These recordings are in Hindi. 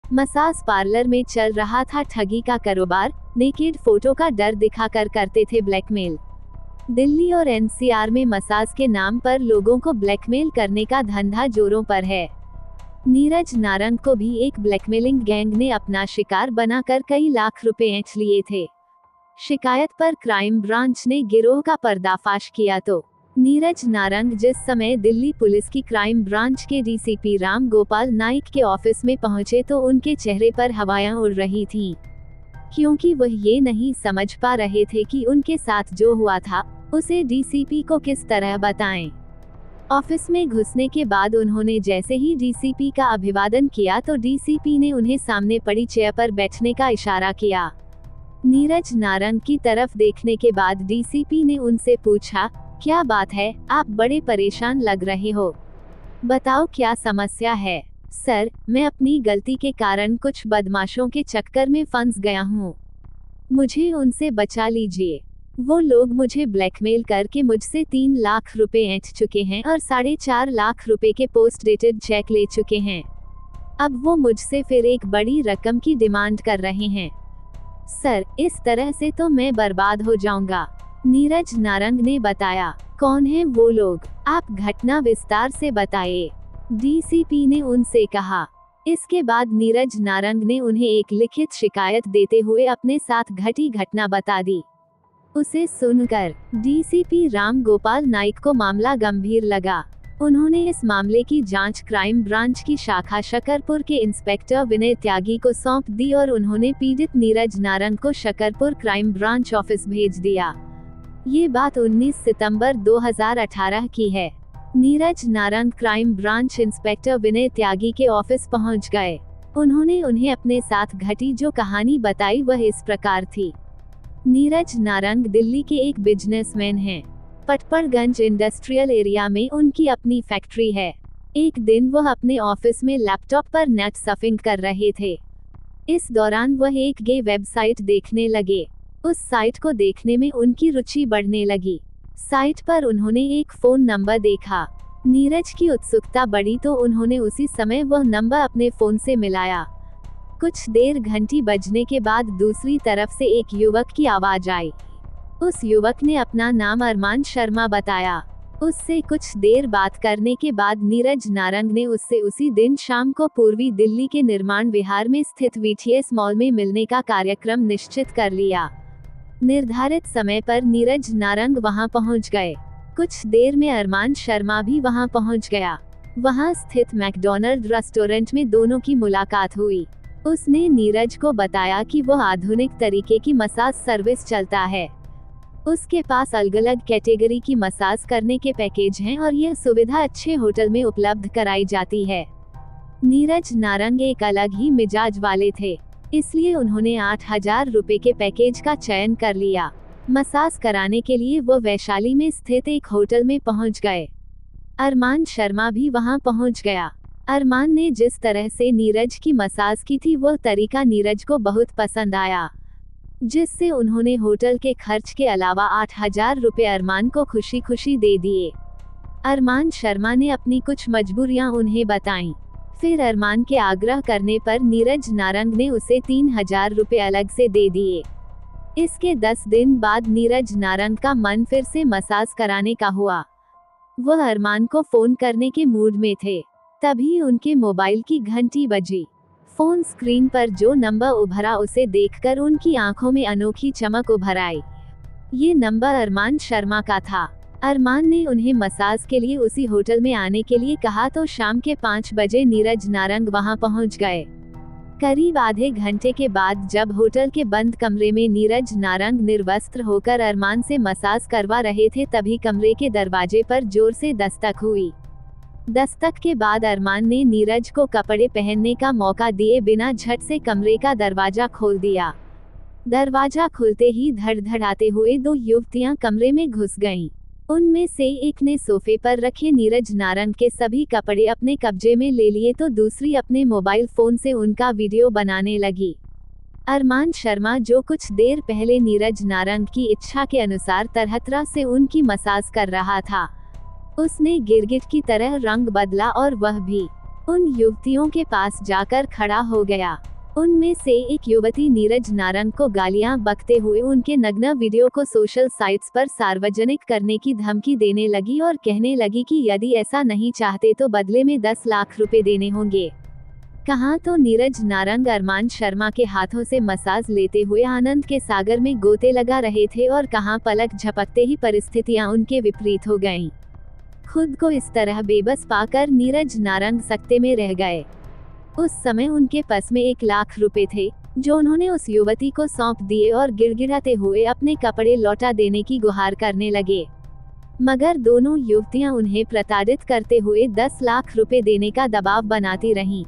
मसाज पार्लर में चल रहा था ठगी का कारोबार, नेकेड फोटो का डर दिखाकर करते थे ब्लैकमेल। दिल्ली और एनसीआर में मसाज के नाम पर लोगों को ब्लैकमेल करने का धंधा जोरों पर है। नीरज नारंग को भी एक ब्लैकमेलिंग गैंग ने अपना शिकार बनाकर कई लाख रुपए ऐंठ लिए थे। शिकायत पर क्राइम ब्रांच ने गिरोह का पर्दाफाश किया तो नीरज नारंग जिस समय दिल्ली पुलिस की क्राइम ब्रांच के डीसीपी राम गोपाल नाइक के ऑफिस में पहुंचे तो उनके चेहरे पर हवाएं उड़ रही थीं, क्योंकि वह ये नहीं समझ पा रहे थे कि उनके साथ जो हुआ था उसे डीसीपी को किस तरह बताएं। ऑफिस में घुसने के बाद उन्होंने जैसे ही डीसीपी का अभिवादन किया तो डीसीपी ने उन्हें सामने पड़ी चेयर पर बैठने का इशारा किया। नीरज नारंग की तरफ देखने के बाद डीसीपी ने उनसे पूछा, क्या बात है, आप बड़े परेशान लग रहे हो, बताओ क्या समस्या है। सर, मैं अपनी गलती के कारण कुछ बदमाशों के चक्कर में फंस गया हूँ, मुझे उनसे बचा लीजिए। वो लोग मुझे ब्लैकमेल करके मुझसे 3 लाख रुपए ऐंठ चुके हैं और 4.5 लाख रुपए के पोस्ट डेटेड चेक ले चुके हैं। अब वो मुझसे फिर एक बड़ी रकम की डिमांड कर रहे हैं। सर, इस तरह से तो मैं बर्बाद हो जाऊंगा, नीरज नारंग ने बताया। कौन है वो लोग, आप घटना विस्तार से बताइए, डीसीपी ने उनसे कहा। इसके बाद नीरज नारंग ने उन्हें एक लिखित शिकायत देते हुए अपने साथ घटी घटना बता दी। उसे सुनकर डीसीपी राम गोपाल नाइक को मामला गंभीर लगा। उन्होंने इस मामले की जांच क्राइम ब्रांच की शाखा शकरपुर के इंस्पेक्टर विनय त्यागी को सौंप दी और उन्होंने पीड़ित नीरज नारंग को शकरपुर क्राइम ब्रांच ऑफिस भेज दिया। ये बात 19 सितंबर 2018 की है। Neeraj Narang crime branch inspector Vinay Tyagi के ऑफिस पहुंच गए। उन्होंने उन्हें अपने साथ घटी जो कहानी बताई वह इस प्रकार थी। नीरज नारंग दिल्ली के एक बिजनेसमैन हैं। पटपड़गंज इंडस्ट्रियल एरिया में उनकी अपनी फैक्ट्री है। एक दिन वह अपने ऑफिस में लैपटॉप पर नेट सर्फिंग कर रहे थे। इस दौरान वह एक गे वेबसाइट देखने लगे। उस साइट को देखने में उनकी रुचि बढ़ने लगी। साइट पर उन्होंने एक फोन नंबर देखा। नीरज की उत्सुकता बढ़ी तो उन्होंने उसी समय वह नंबर अपने फोन से मिलाया। कुछ देर घंटी बजने के बाद दूसरी तरफ से एक युवक की आवाज आई। उस युवक ने अपना नाम अरमान शर्मा बताया। उससे कुछ देर बात करने के बाद नीरज नारंग ने उससे उसी दिन शाम को पूर्वी दिल्ली के निर्माण विहार में स्थित वीटीएस मॉल में मिलने का कार्यक्रम निश्चित कर लिया। निर्धारित समय पर नीरज नारंग वहां पहुंच गए। कुछ देर में अरमान शर्मा भी वहां पहुंच गया। वहां स्थित मैकडॉनल्ड रेस्टोरेंट में दोनों की मुलाकात हुई। उसने नीरज को बताया कि वह आधुनिक तरीके की मसाज सर्विस चलता है। उसके पास अलग अलग कैटेगरी की मसाज करने के पैकेज हैं और यह सुविधा अच्छे होटल में उपलब्ध कराई जाती है। नीरज नारंग एक अलग ही मिजाज वाले थे, इसलिए उन्होंने 8,000 रुपए के पैकेज का चयन कर लिया। मसाज कराने के लिए वो वैशाली में स्थित एक होटल में पहुंच गए। अरमान शर्मा भी वहां पहुंच गया। अरमान ने जिस तरह से नीरज की मसाज की थी वह तरीका नीरज को बहुत पसंद आया, जिससे उन्होंने होटल के खर्च के अलावा 8,000 रुपए अरमान को खुशी खुशी दे दिए। अरमान शर्मा ने अपनी कुछ मजबूरियां उन्हें बताईं। फिर अरमान के आग्रह करने पर नीरज नारंग ने उसे 3,000 रुपए अलग से दे दिए। इसके 10 दिन बाद नीरज नारंग का मन फिर से मसाज कराने का हुआ। वह अरमान को फोन करने के मूड में थे। तभी उनके मोबाइल की घंटी बजी। फोन स्क्रीन पर जो नंबर उभरा उसे देखकर उनकी आंखों में अनोखी चमक उभर आई। ये नंबर अरमान शर्मा का था। अरमान ने उन्हें मसाज के लिए उसी होटल में आने के लिए कहा तो शाम के 5 बजे नीरज नारंग वहां पहुंच गए। करीब आधे घंटे के बाद जब होटल के बंद कमरे में नीरज नारंग निर्वस्त्र होकर अरमान से मसाज करवा रहे थे तभी कमरे के दरवाजे पर जोर से दस्तक हुई। दस्तक के बाद अरमान ने नीरज को कपड़े पहनने का मौका दिए बिना झट से कमरे का दरवाजा खोल दिया। दरवाजा खुलते ही धड़धड़ाते हुए 2 युवतियां कमरे में घुस गईं। उनमें से एक ने सोफे पर रखे नीरज नारंग के सभी कपड़े अपने कब्जे में ले लिए तो दूसरी अपने मोबाइल फोन से उनका वीडियो बनाने लगी। अरमान शर्मा जो कुछ देर पहले नीरज नारंग की इच्छा के अनुसार तरह से उनकी मसाज कर रहा था, उसने गिरगिट की तरह रंग बदला और वह भी उन युवतियों के पास जाकर खड़ा हो गया। उनमें से एक युवती नीरज नारंग को गालियां बकते हुए उनके नग्न वीडियो को सोशल साइट्स पर सार्वजनिक करने की धमकी देने लगी और कहने लगी कि यदि ऐसा नहीं चाहते तो बदले में 10 लाख रुपए देने होंगे। कहाँ तो नीरज नारंग अरमान शर्मा के हाथों से मसाज लेते हुए आनंद के सागर में गोते लगा रहे थे और कहाँ पलक झपकते ही परिस्थितियां उनके विपरीत हो गईं। खुद को इस तरह बेबस पाकर नीरज नारंग सकते में रह गए। उस समय उनके पास में 1 लाख रुपए थे, जो उन्होंने उस युवती को सौंप दिए और गिड़गिड़ाते हुए अपने कपड़े लौटा देने की गुहार करने लगे। मगर दोनों युवतियां उन्हें प्रताड़ित करते हुए 10 लाख रुपए देने का दबाव बनाती रहीं।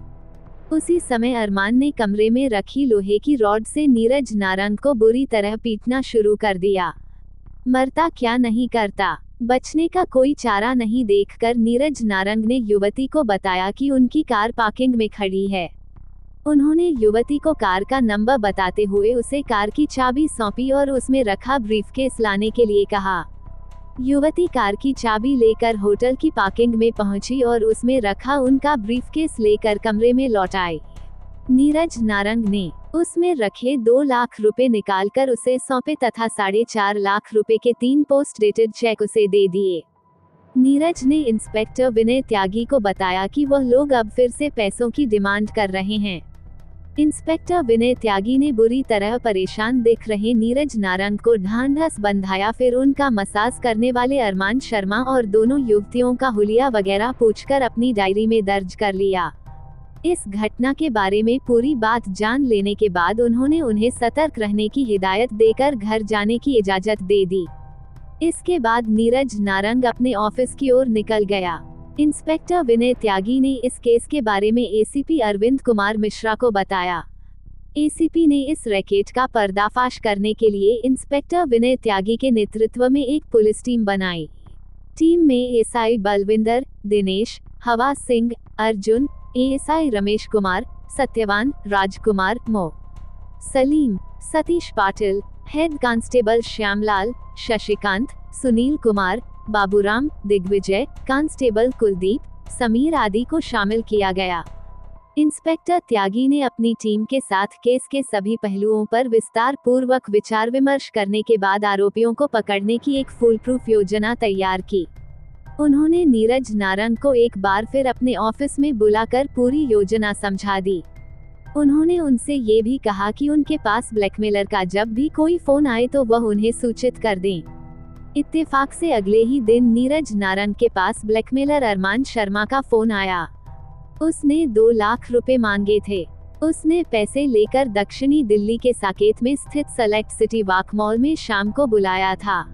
उसी समय अरमान ने कमरे में रखी लोहे की रॉड से नीरज नारंग को बुरी तरह पीटना शुरू कर दिया। मरता क्या नहीं करता, बचने का कोई चारा नहीं देखकर नीरज नारंग ने युवती को बताया कि उनकी कार पार्किंग में खड़ी है। उन्होंने युवती को कार का नंबर बताते हुए उसे कार की चाबी सौंपी और उसमें रखा ब्रीफकेस लाने के लिए कहा। युवती कार की चाबी लेकर होटल की पार्किंग में पहुंची और उसमें रखा उनका ब्रीफकेस लेकर कमरे में लौट आई। नीरज नारंग ने उसमें रखे 2 लाख रुपए निकालकर उसे सौंपे तथा 4.5 लाख रुपए के 3 पोस्ट डेटेड चेक उसे दे दिए। नीरज ने इंस्पेक्टर विनय त्यागी को बताया कि वह लोग अब फिर से पैसों की डिमांड कर रहे हैं। इंस्पेक्टर विनय त्यागी ने बुरी तरह परेशान दिख रहे नीरज नारंग को ढांढस बंधाया, फिर उनका मसाज करने वाले अरमान शर्मा और दोनों युवतियों का हुलिया वगैरह पूछकर अपनी डायरी में दर्ज कर लिया। इस घटना के बारे में पूरी बात जान लेने के बाद उन्होंने उन्हें सतर्क रहने की हिदायत देकर घर जाने की इजाजत दे दी। इसके बाद नीरज नारंग अपने ऑफिस की ओर निकल गया। इंस्पेक्टर विनय त्यागी ने इस केस के बारे में एसीपी अरविंद कुमार मिश्रा को बताया। एसीपी ने इस रैकेट का पर्दाफाश करने के लिए इंस्पेक्टर विनय त्यागी के नेतृत्व में एक पुलिस टीम बनाई। टीम में SI Balwinder, Dinesh, Hawa Singh, Arjun, ASI Ramesh Kumar, Satyawan, Rajkumar, Mo Salim, Satish Patil, head constable Shyamlal, Shashikant, Sunil Kumar, Baburam, Digvijay, constable Kuldeep, Sameer आदि को शामिल किया गया। इंस्पेक्टर त्यागी ने अपनी टीम के साथ केस के सभी पहलुओं पर विस्तार पूर्वक विचार विमर्श करने के बाद आरोपियों को पकड़ने की एक फुलप्रूफ योजना तैयार की। उन्होंने नीरज नारंग को एक बार फिर अपने ऑफिस में बुलाकर पूरी योजना समझा दी। उन्होंने उनसे ये भी कहा कि उनके पास ब्लैकमेलर का जब भी कोई फोन आए तो वह उन्हें सूचित कर दें। इत्तेफाक से अगले ही दिन नीरज नारंग के पास ब्लैकमेलर अरमान शर्मा का फोन आया। उसने 2 लाख रुपए मांगे थे। उसने पैसे लेकर दक्षिणी दिल्ली के साकेत में स्थित सेलेक्ट सिटी वॉक मॉल में शाम को बुलाया था।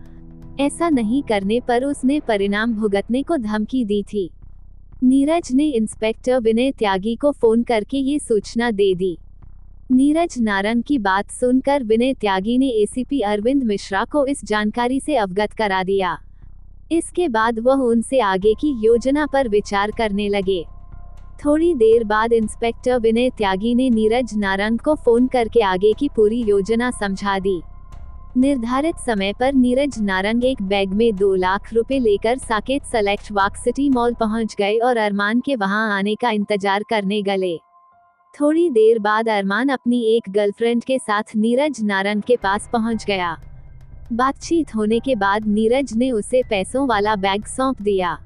ऐसा नहीं करने पर उसने परिणाम भुगतने को धमकी दी थी। नीरज ने इंस्पेक्टर विनय त्यागी को फोन करके ये सूचना दे दी। नीरज नारंग की बात सुनकर विनय त्यागी ने एसीपी अरविंद मिश्रा को इस जानकारी से अवगत करा दिया। इसके बाद वह उनसे आगे की योजना पर विचार करने लगे। थोड़ी देर बाद इंस्पेक्टर विनय त्यागी ने नीरज नारंग को फोन करके आगे की पूरी योजना समझा दी। निर्धारित समय पर नीरज नारंग एक बैग में 2 लाख रुपए लेकर Saket select walk city mall पहुंच गए और अरमान के वहां आने का इंतजार करने गए। थोड़ी देर बाद अरमान अपनी एक गर्लफ्रेंड के साथ नीरज नारंग के पास पहुंच गया। बातचीत होने के बाद नीरज ने उसे पैसों वाला बैग सौंप दिया।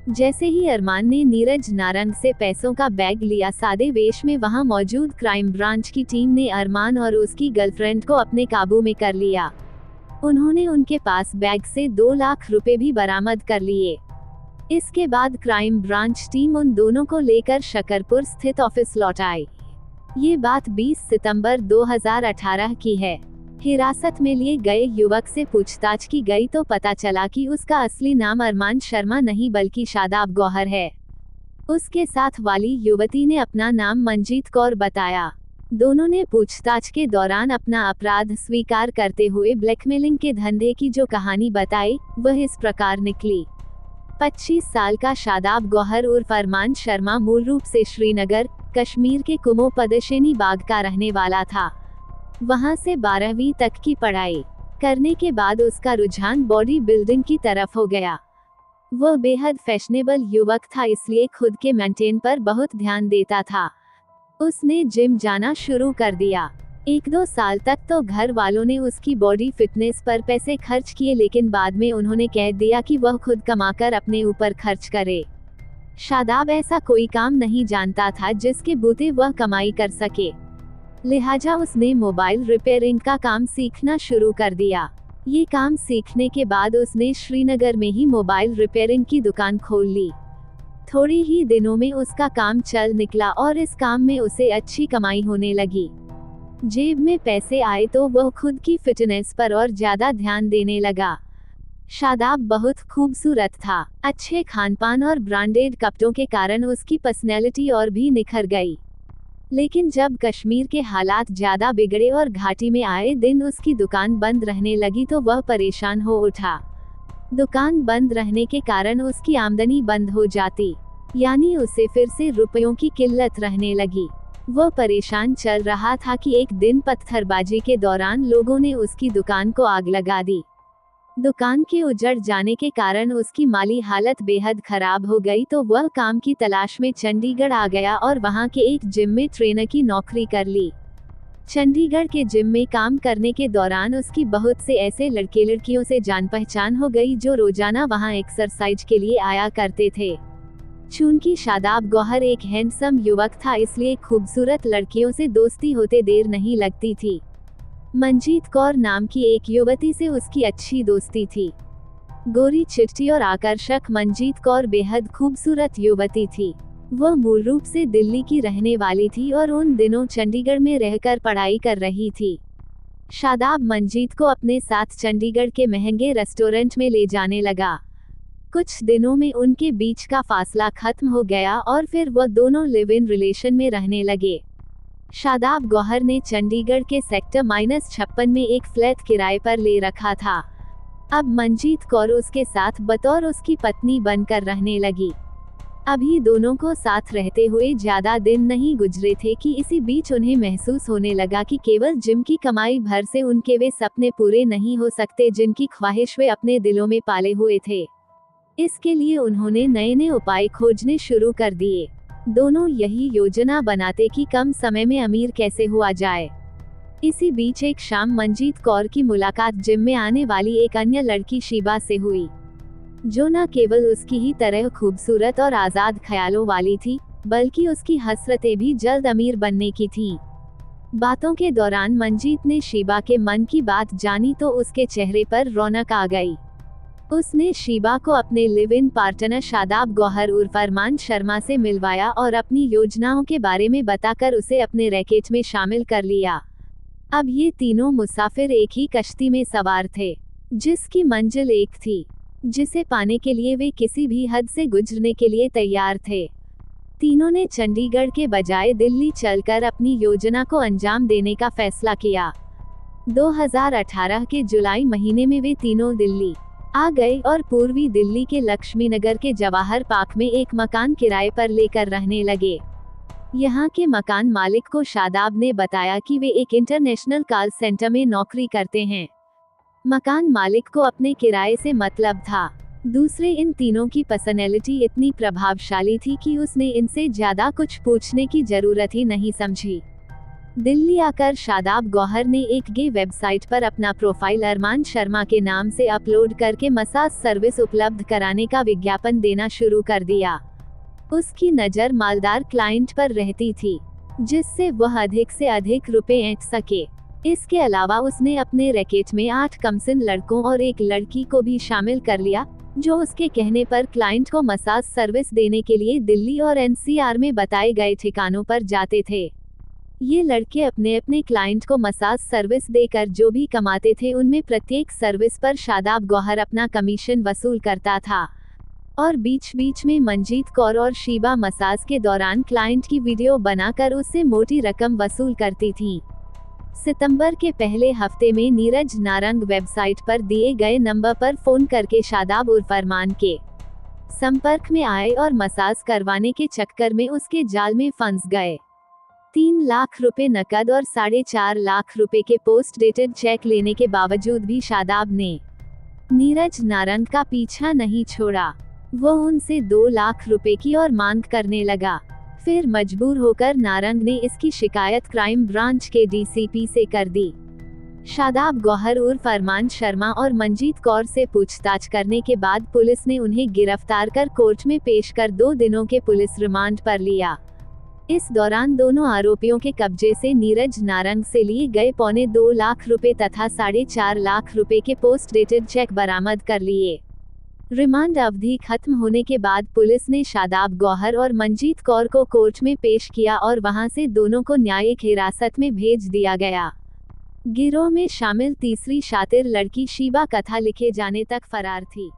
जैसे ही अरमान ने नीरज नारंग से पैसों का बैग लिया, सादे वेश में वहां मौजूद क्राइम ब्रांच की टीम ने अरमान और उसकी गर्लफ्रेंड को अपने काबू में कर लिया। उन्होंने उनके पास बैग से 2 लाख रुपए भी बरामद कर लिए। इसके बाद क्राइम ब्रांच टीम उन दोनों को लेकर शकरपुर स्थित ऑफिस लौट आई। ये बात 20 सितंबर 2018 की है। हिरासत में लिए गए युवक से पूछताछ की गई तो पता चला कि उसका असली नाम अरमान शर्मा नहीं बल्कि शादाब गौहर है। उसके साथ वाली युवती ने अपना नाम मंजीत कौर बताया। दोनों ने पूछताछ के दौरान अपना अपराध स्वीकार करते हुए ब्लैकमेलिंग के धंधे की जो कहानी बताई वह इस प्रकार निकली। 25 साल का शादाब गौहर उर्फ अरमान शर्मा मूल रूप से श्रीनगर, कश्मीर के कुमो पदशेनी बाग का रहने वाला था। वहां से 12वीं तक की पढ़ाई करने के बाद उसका रुझान बॉडी बिल्डिंग की तरफ हो गया। वह बेहद फैशनेबल युवक था, इसलिए खुद के मेंटेन पर बहुत ध्यान देता था। उसने जिम जाना शुरू कर दिया। 1-2 साल तक तो घर वालों ने उसकी बॉडी फिटनेस पर पैसे खर्च किए, लेकिन बाद में उन्होंने कह दिया कि वह खुद कमाकर अपने ऊपर खर्च करे। शादाब ऐसा कोई काम नहीं जानता था जिसके बूते वह कमाई कर सके। लिहाजा उसने मोबाइल रिपेयरिंग का काम सीखना शुरू कर दिया। ये काम सीखने के बाद उसने श्रीनगर में ही मोबाइल रिपेयरिंग की दुकान खोल ली। थोड़े ही दिनों में उसका काम चल निकला और इस काम में उसे अच्छी कमाई होने लगी। जेब में पैसे आए तो वह खुद की फिटनेस पर और ज्यादा ध्यान देने लगा। शादाब बहुत खूबसूरत था। अच्छे खानपान और ब्रांडेड कपड़ों के कारण उसकी पर्सनैलिटी और भी निखर गई। लेकिन जब कश्मीर के हालात ज्यादा बिगड़े और घाटी में आए दिन उसकी दुकान बंद रहने लगी तो वह परेशान हो उठा। दुकान बंद रहने के कारण उसकी आमदनी बंद हो जाती, यानी उसे फिर से रुपयों की किल्लत रहने लगी। वह परेशान चल रहा था कि एक दिन पत्थरबाजी के दौरान लोगों ने उसकी दुकान को आग लगा दी। दुकान के उजड़ जाने के कारण उसकी माली हालत बेहद खराब हो गई, तो वह काम की तलाश में चंडीगढ़ आ गया और वहां के एक जिम में ट्रेनर की नौकरी कर ली। चंडीगढ़ के जिम में काम करने के दौरान उसकी बहुत से ऐसे लड़के लड़कियों से जान पहचान हो गई जो रोजाना वहां एक्सरसाइज के लिए आया करते थे। चूंकि शादाब गौहर एक हैंडसम युवक था, इसलिए खूबसूरत लड़कियों से दोस्ती होते देर नहीं लगती थी। मंजीत कौर नाम की एक युवती से उसकी अच्छी दोस्ती थी। गोरी चिट्टी और आकर्षक मंजीत कौर बेहद खूबसूरत युवती थी। वह मूल रूप से दिल्ली की रहने वाली थी और उन दिनों चंडीगढ़ में रहकर पढ़ाई कर रही थी। शादाब मंजीत को अपने साथ चंडीगढ़ के महंगे रेस्टोरेंट में ले जाने लगा। कुछ दिनों में उनके बीच का फासला खत्म हो गया और फिर वह दोनों लिव इन रिलेशन में रहने लगे। शादाब गौहर ने चंडीगढ़ के सेक्टर -56 में एक फ्लैट किराए पर ले रखा था। अब मंजीत कौर उसके साथ बतौर उसकी पत्नी बनकर रहने लगी। अभी दोनों को साथ रहते हुए ज्यादा दिन नहीं गुजरे थे कि इसी बीच उन्हें महसूस होने लगा कि केवल जिम की कमाई भर से उनके वे सपने पूरे नहीं हो सकते जिनकी ख्वाहिश वे अपने दिलों में पाले हुए थे। इसके लिए उन्होंने नए नए उपाय खोजने शुरू कर दिए। दोनों यही योजना बनाते कि कम समय में अमीर कैसे हुआ जाए। इसी बीच एक शाम मंजीत कौर की मुलाकात जिम में आने वाली एक अन्य लड़की शीबा से हुई, जो न केवल उसकी ही तरह खूबसूरत और आजाद ख्यालों वाली थी, बल्कि उसकी हसरतें भी जल्द अमीर बनने की थीं। बातों के दौरान मंजीत ने शीबा के मन की बात जानी तो उसके चेहरे पर रौनक आ गई। उसने शीबा को अपने live in partner Shadab Gauhar उर्फ अरमान शर्मा से मिलवाया और अपनी योजनाओं के बारे में बताकर उसे अपने रैकेट में शामिल कर लिया। अब ये तीनों मुसाफिर एक ही कश्ती में सवार थे, जिसकी मंजिल एक थी, जिसे पाने के लिए वे किसी भी हद से गुजरने के लिए तैयार थे। तीनों ने चंडीगढ़ के बजाय दिल्ली चलकर अपनी योजना को अंजाम देने का फैसला किया। 2018 के जुलाई महीने में वे तीनों दिल्ली आ गए और पूर्वी दिल्ली के लक्ष्मी नगर के जवाहर पार्क में एक मकान किराए पर लेकर रहने लगे। यहाँ के मकान मालिक को शादाब ने बताया कि वे एक इंटरनेशनल कॉल सेंटर में नौकरी करते हैं। मकान मालिक को अपने किराए से मतलब था। दूसरे इन तीनों की पर्सनैलिटी इतनी प्रभावशाली थी कि उसने इनसे ज्यादा कुछ पूछने की जरूरत ही नहीं समझी। दिल्ली आकर शादाब गौहर ने एक गे वेबसाइट पर अपना प्रोफाइल अरमान शर्मा के नाम से अपलोड करके मसाज सर्विस उपलब्ध कराने का विज्ञापन देना शुरू कर दिया। उसकी नज़र मालदार क्लाइंट पर रहती थी, जिससे वह अधिक से अधिक रुपए ऐंठ सके। इसके अलावा उसने अपने रैकेट में 8 कमसिन लड़कों और एक लड़की को भी शामिल कर लिया, जो उसके कहने पर क्लाइंट को मसाज सर्विस देने के लिए दिल्ली और एनसीआर में बताए गए ठिकानों पर जाते थे। ये लड़के अपने अपने क्लाइंट को मसाज सर्विस देकर जो भी कमाते थे, उनमें प्रत्येक सर्विस पर शादाब गौहर अपना कमीशन वसूल करता था और बीच बीच में मंजीत कौर और शीबा मसाज के दौरान क्लाइंट की वीडियो बनाकर उससे मोटी रकम वसूल करती थीं। सितंबर के पहले हफ्ते में नीरज नारंग वेबसाइट पर दिए गए नंबर पर फोन करके शादाब उर्फ अरमान के संपर्क में आए और मसाज करवाने के चक्कर में उसके जाल में फंस गए। 3 लाख रुपए नकद और 4.5 लाख रुपए के पोस्ट डेटेड चेक लेने के बावजूद भी शादाब ने नीरज नारंग का पीछा नहीं छोड़ा। वो उनसे 2 लाख रुपए की और मांग करने लगा। फिर मजबूर होकर नारंग ने इसकी शिकायत क्राइम ब्रांच के डीसीपी से कर दी। शादाब गौहर उर्फ अरमान शर्मा और मंजीत कौर से पूछताछ करने के बाद पुलिस ने उन्हें गिरफ्तार कर कोर्ट में पेश कर 2 दिनों के पुलिस रिमांड पर लिया। इस दौरान दोनों आरोपियों के कब्जे से नीरज नारंग से लिए गए 2.25 लाख रुपए तथा 4.5 लाख रुपए के पोस्ट डेटेड चेक बरामद कर लिए। रिमांड अवधि खत्म होने के बाद पुलिस ने शादाब गौहर और मंजीत कौर को कोर्ट में पेश किया और वहां से दोनों को न्यायिक हिरासत में भेज दिया गया। गिरोह में शामिल तीसरी शातिर लड़की शीबा कथा लिखे जाने तक फरार थी।